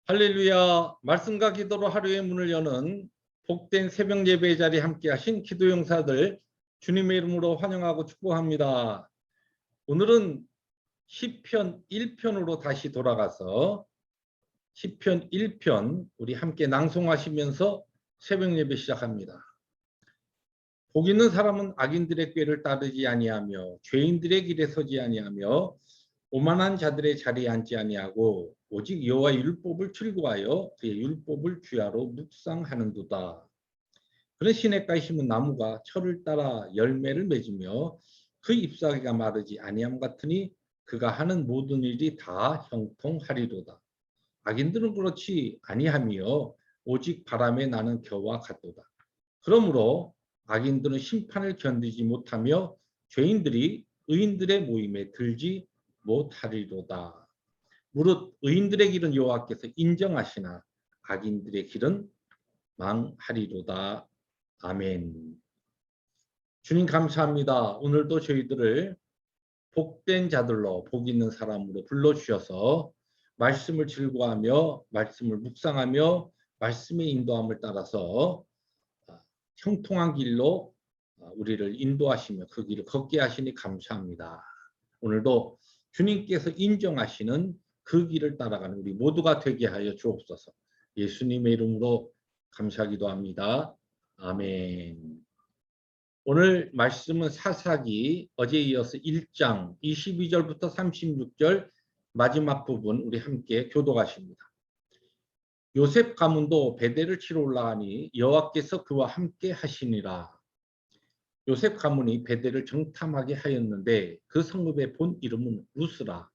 할렐루야. 말씀과 기도로 하루의 문을 여는 복된 새벽 예배의 자리에 함께 하신 기도 용사들 주님의 이름으로 환영하고 축복합니다. 오늘은 시편 1편으로 다시 돌아가서 시편 1편 우리 함께 낭송하시면서 새벽 예배 시작합니다. 복 있는 사람은 악인들의 꾀를 따르지 아니하며 죄인들의 길에 서지 아니하며 오만한 자들의 자리에 앉지 아니하고 오직 여호와의 율법을 즐거워하여 그의 율법을 주야로 묵상하는도다. 그런 시냇가에 심은 나무가 철을 따라 열매를 맺으며 그 잎사귀가 마르지 아니함 같으니 그가 하는 모든 일이 다 형통하리로다. 악인들은 그렇지 아니하며 오직 바람에 나는 겨와 같도다. 그러므로 악인들은 심판을 견디지 못하며 죄인들이 의인들의 모임에 들지 못하리로다. 무릇 의인들의 길은 여호와께서 인정하시나 악인들의 길은 망하리로다. 아멘. 주님 감사합니다. 오늘도 저희들을 복된 자들로 복 있는 사람으로 불러주셔서 말씀을 즐거워하며 말씀을 묵상하며 말씀의 인도함을 따라서 형통한 길로 우리를 인도하시며 그 길을 걷게 하시니 감사합니다. 오늘도 주님께서 인정하시는 그 길을 따라가는 우리 모두가 되게 하여 주옵소서. 예수님의 이름으로 감사하기도 합니다. 아멘. 오늘 말씀은 사사기 어제에 이어서 1장 22절부터 36절 마지막 부분 우리 함께 교독하십니다. 요셉 가문도 베델을 치러 올라가니 여호와께서 그와 함께 하시니라. 요셉 가문이 베델을 정탐하게 하였는데 그 성읍의 본 이름은 루스라.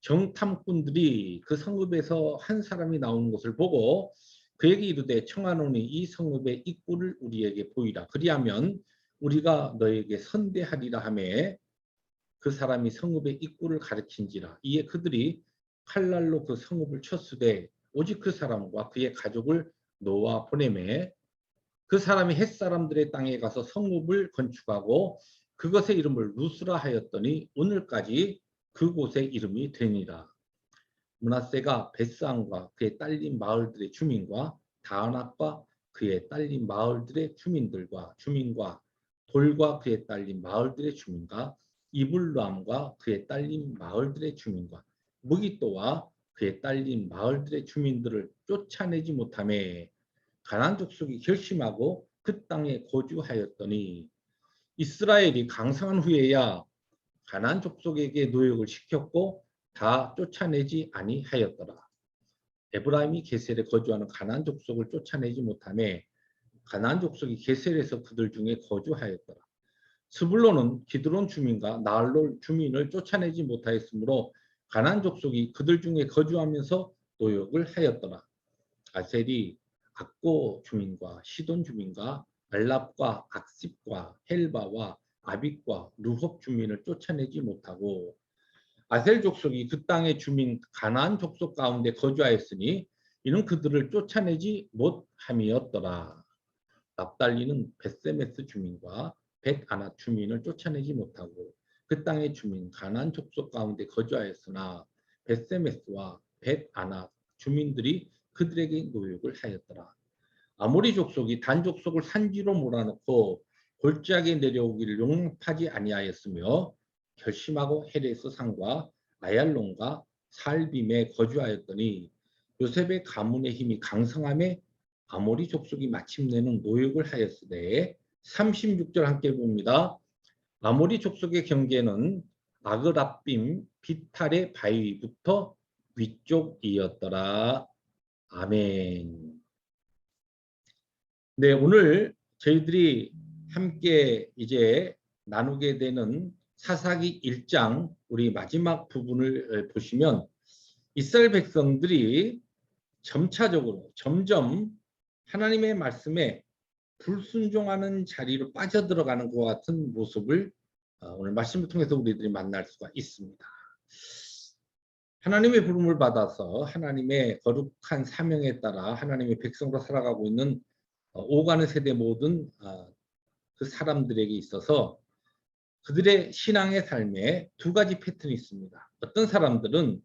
정탐꾼들이 그 성읍에서 한 사람이 나오는 것을 보고 그에게 이르되 청하노니 이 성읍의 입구를 우리에게 보이라. 그리하면 우리가 너에게 선대하리라 하매 그 사람이 성읍의 입구를 가리킨지라. 이에 그들이 칼날로 그 성읍을 쳤으되 오직 그 사람과 그의 가족을 놓아 보내매 그 사람이 햇사람들의 땅에 가서 성읍을 건축하고 그것의 이름을 루스라 하였더니 오늘까지 그곳의 이름이 되니라. 므낫세가 벳산과 그의 딸린 마을들의 주민과 다안악과 그의 딸린 마을들의 주민과 돌과 그의 딸린 마을들의 주민과 이블람과 그의 딸린 마을들의 주민과 무기또와 그의 딸린 마을들의 주민들을 쫓아내지 못하매 가나안 족속이 결심하고 그 땅에 거주하였더니 이스라엘이 강성한 후에야 가나안 족속에게 노역을 시켰고 다 쫓아내지 아니하였더라. 에브라임이 게셀에 거주하는 가나안 족속을 쫓아내지 못하매 가나안 족속이 게셀에서 그들 중에 거주하였더라. 스불론은 기드론 주민과 나알롤 주민을 쫓아내지 못하였으므로 가나안 족속이 그들 중에 거주하면서 노역을 하였더라. 아셀이 악고 주민과 시돈 주민과 알랍과 악십과 헬바와 아빅과 루홉 주민을 쫓아내지 못하고 아셀 족속이 그 땅의 주민 가나안 족속 가운데 거주하였으니 이는 그들을 쫓아내지 못함이었더라. 납달리는 벳세메스 주민과 벳아나 주민을 쫓아내지 못하고 그 땅의 주민 가나안 족속 가운데 거주하였으나 벳세메스와 벳아나 주민들이 그들에게 노역을 하였더라. 아모리 족속이 단 족속을 산지로 몰아넣고 골짜기에 내려오기를 용납하지 아니하였으며 결심하고 헤레스 산과 아얄론과 살빔에 거주하였더니 요셉의 가문의 힘이 강성함에 아모리 족속이 마침내는 노역을 하였으되 36절 함께 봅니다. 아모리 족속의 경계는 아그랍빔 비탈의 바위부터 위쪽이었더라. 아멘. 네, 오늘 저희들이 함께 이제 나누게 되는 사사기 1장 우리 마지막 부분을 보시면 이스라엘 백성들이 점차적으로 점점 하나님의 말씀에 불순종하는 자리로 빠져들어가는 것 같은 모습을 오늘 말씀을 통해서 우리들이 만날 수가 있습니다. 하나님의 부름을 받아서 하나님의 거룩한 사명에 따라 하나님의 백성으로 살아가고 있는 오가는 세대 모든 그 사람들에게 있어서 그들의 신앙의 삶에 두 가지 패턴이 있습니다. 어떤 사람들은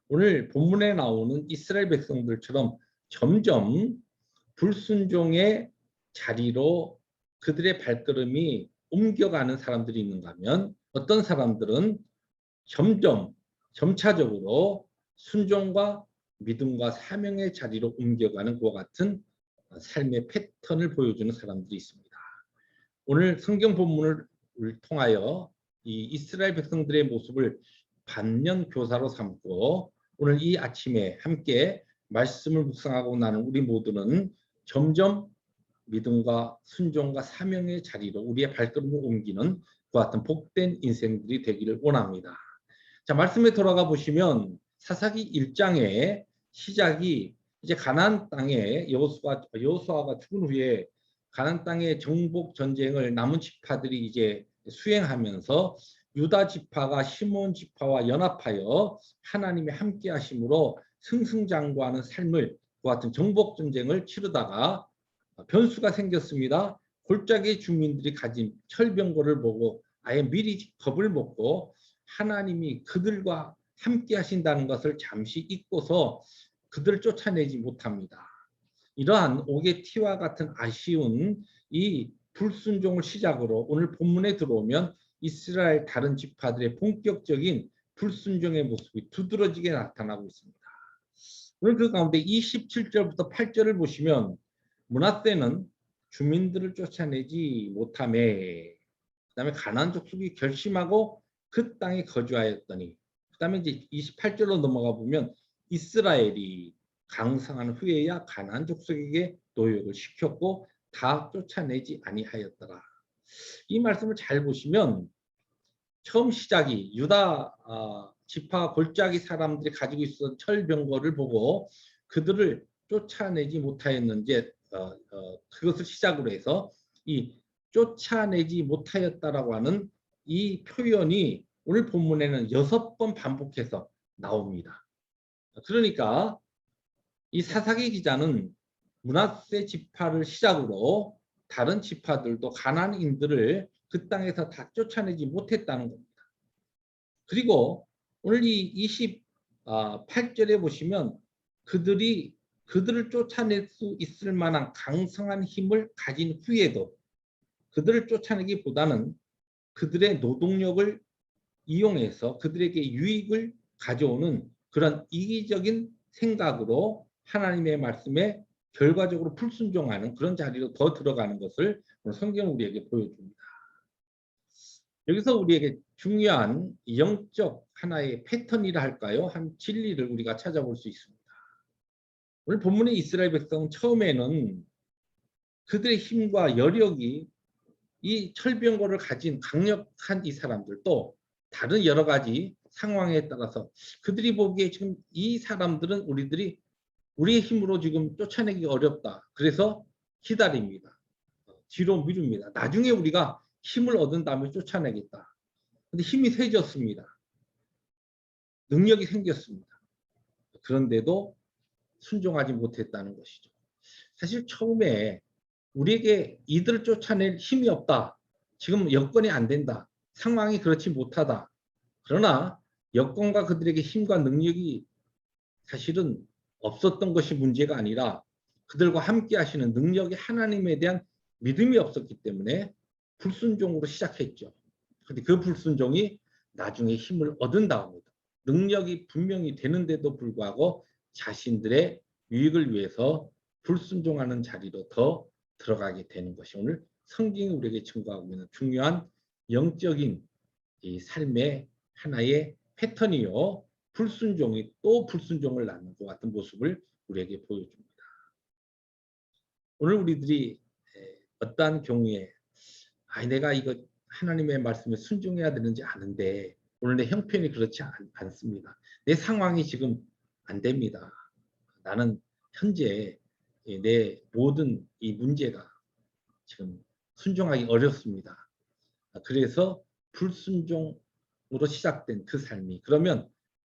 오늘 본문에 나오는 이스라엘 백성들처럼 점점 불순종의 자리로 그들의 발걸음이 옮겨가는 사람들이 있는가 하면 어떤 사람들은 점차적으로 순종과 믿음과 사명의 자리로 옮겨가는 그와 같은 삶의 패턴을 보여주는 사람들이 있습니다. 오늘 성경 본문을 통하여 이 이스라엘 백성들의 모습을 반면 교사로 삼고 오늘 이 아침에 함께 말씀을 묵상하고 나는 우리 모두는 점점 믿음과 순종과 사명의 자리로 우리의 발걸음을 옮기는 그와 같은 복된 인생들이 되기를 원합니다. 자, 말씀에 돌아가 보시면 사사기 1장의 시작이 이제 가나안 땅에 여호수아가 죽은 후에 가나안 땅의 정복 전쟁을 남은 지파들이 이제 수행하면서 유다 지파가 시몬 지파와 연합하여 하나님의 함께 하심으로 승승장구하는 삶을 그 같은 정복 전쟁을 치르다가 변수가 생겼습니다. 골짜기 주민들이 가진 철병거를 보고 아예 미리 겁을 먹고 하나님이 그들과 함께 하신다는 것을 잠시 잊고서 그들을 쫓아내지 못합니다. 이러한 오게티와 같은 아쉬운 이 불순종을 시작으로 오늘 본문에 들어오면 이스라엘 다른 지파들의 본격적인 불순종의 모습이 두드러지게 나타나고 있습니다. 오늘 그 가운데 27절부터 8절을 보시면 므낫세는 주민들을 쫓아내지 못하매 그 다음에 가나안 족속이 결심하고 그 땅에 거주하였더니 그 다음에 이제 28절로 넘어가 보면 이스라엘이 강성한 후에야 가나안 족속에게 노역을 시켰고 다 쫓아내지 아니하였더라. 이 말씀을 잘 보시면 처음 시작이 유다 지파 골짜기 사람들이 가지고 있었던 철병거를 보고 그들을 쫓아내지 못하였는지 그것을 시작으로 해서 이 쫓아내지 못하였다라고 하는 이 표현이 오늘 본문에는 6번 반복해서 나옵니다. 그러니까 이 사사기 기자는 므낫세 지파를 시작으로 다른 지파들도 가나안인들을 그 땅에서 다 쫓아내지 못했다는 겁니다. 그리고 오늘 이 28절에 보시면 그들을 쫓아낼 수 있을 만한 강성한 힘을 가진 후에도 그들을 쫓아내기보다는 그들의 노동력을 이용해서 그들에게 유익을 가져오는 그런 이기적인 생각으로 하나님의 말씀에 결과적으로 불순종하는 그런 자리로 더 들어가는 것을 성경은 우리에게 보여줍니다. 여기서 우리에게 중요한 영적 하나의 패턴이라 할까요? 한 진리를 우리가 찾아볼 수 있습니다. 오늘 본문의 이스라엘 백성은 처음에는 그들의 힘과 여력이 이 철병거를 가진 강력한 이 사람들 또 다른 여러 가지 상황에 따라서 그들이 보기에 지금 이 사람들은 우리의 힘으로 지금 쫓아내기 어렵다. 그래서 기다립니다. 뒤로 미룹니다. 나중에 우리가 힘을 얻은 다음에 쫓아내겠다. 근데 힘이 세졌습니다. 능력이 생겼습니다. 그런데도 순종하지 못했다는 것이죠. 사실 처음에 우리에게 이들을 쫓아낼 힘이 없다. 지금 여건이 안 된다. 상황이 그렇지 못하다. 그러나 여건과 그들에게 힘과 능력이 사실은 없었던 것이 문제가 아니라 그들과 함께 하시는 능력이 하나님에 대한 믿음이 없었기 때문에 불순종으로 시작했죠. 그런데 그 불순종이 나중에 힘을 얻은 다음에 능력이 분명히 되는데도 불구하고 자신들의 유익을 위해서 불순종하는 자리로 더 들어가게 되는 것이 오늘 성경이 우리에게 증거하고 있는 중요한 영적인 이 삶의 하나의 패턴이요. 불순종이 또 불순종을 낳는 것 같은 모습을 우리에게 보여줍니다. 오늘 우리들이 어떠한 경우에 내가 이거 하나님의 말씀에 순종해야 되는지 아는데 오늘 내 형편이 그렇지 않습니다. 내 상황이 지금 안 됩니다. 나는 현재 내 모든 이 문제가 지금 순종하기 어렵습니다. 그래서 불순종으로 시작된 그 삶이 그러면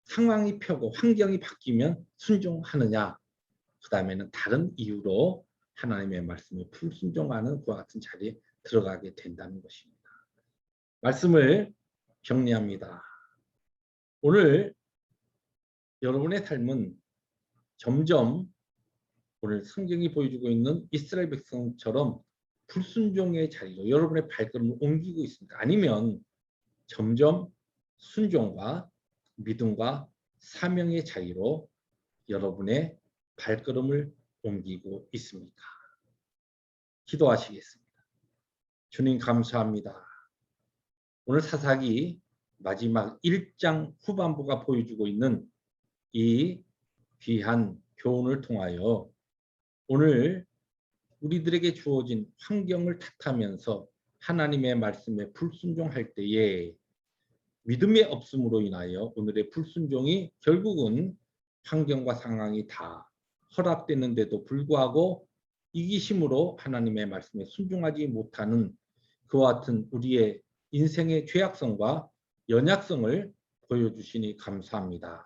상황이 펴고 환경이 바뀌면 순종하느냐 그 다음에는 다른 이유로 하나님의 말씀에 불순종하는 그와 같은 자리에 들어가게 된다는 것입니다. 말씀을 정리합니다. 오늘 여러분의 삶은 점점 오늘 성경이 보여주고 있는 이스라엘 백성처럼 불순종의 자리로 여러분의 발걸음을 옮기고 있습니다. 아니면 점점 순종과 믿음과 사명의 자리로 여러분의 발걸음을 옮기고 있습니까? 기도하시겠습니다. 주님 감사합니다. 오늘 사사기 마지막 1장 후반부가 보여주고 있는 이 귀한 교훈을 통하여 오늘 우리들에게 주어진 환경을 탓하면서 하나님의 말씀에 불순종할 때에 믿음의 없음으로 인하여 오늘의 불순종이 결국은 환경과 상황이 다 허락되는데도 불구하고 이기심으로 하나님의 말씀에 순종하지 못하는 그와 같은 우리의 인생의 죄악성과 연약성을 보여주시니 감사합니다.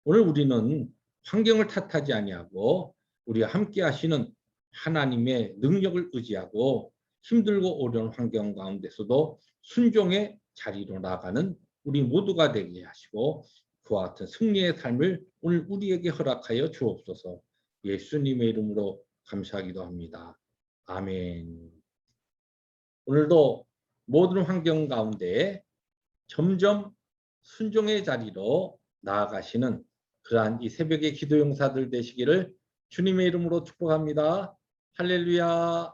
오늘 우리는 환경을 탓하지 아니하고 우리와 함께 하시는 하나님의 능력을 의지하고 힘들고 어려운 환경 가운데서도 순종의 자리로 나아가는 우리 모두가 되게 하시고 그와 같은 승리의 삶을 오늘 우리에게 허락하여 주옵소서. 예수님의 이름으로 감사하기도 합니다. 아멘. 오늘도 모든 환경 가운데 점점 순종의 자리로 나아가시는 그러한 이 새벽의 기도 용사들 되시기를 주님의 이름으로 축복합니다. 할렐루야.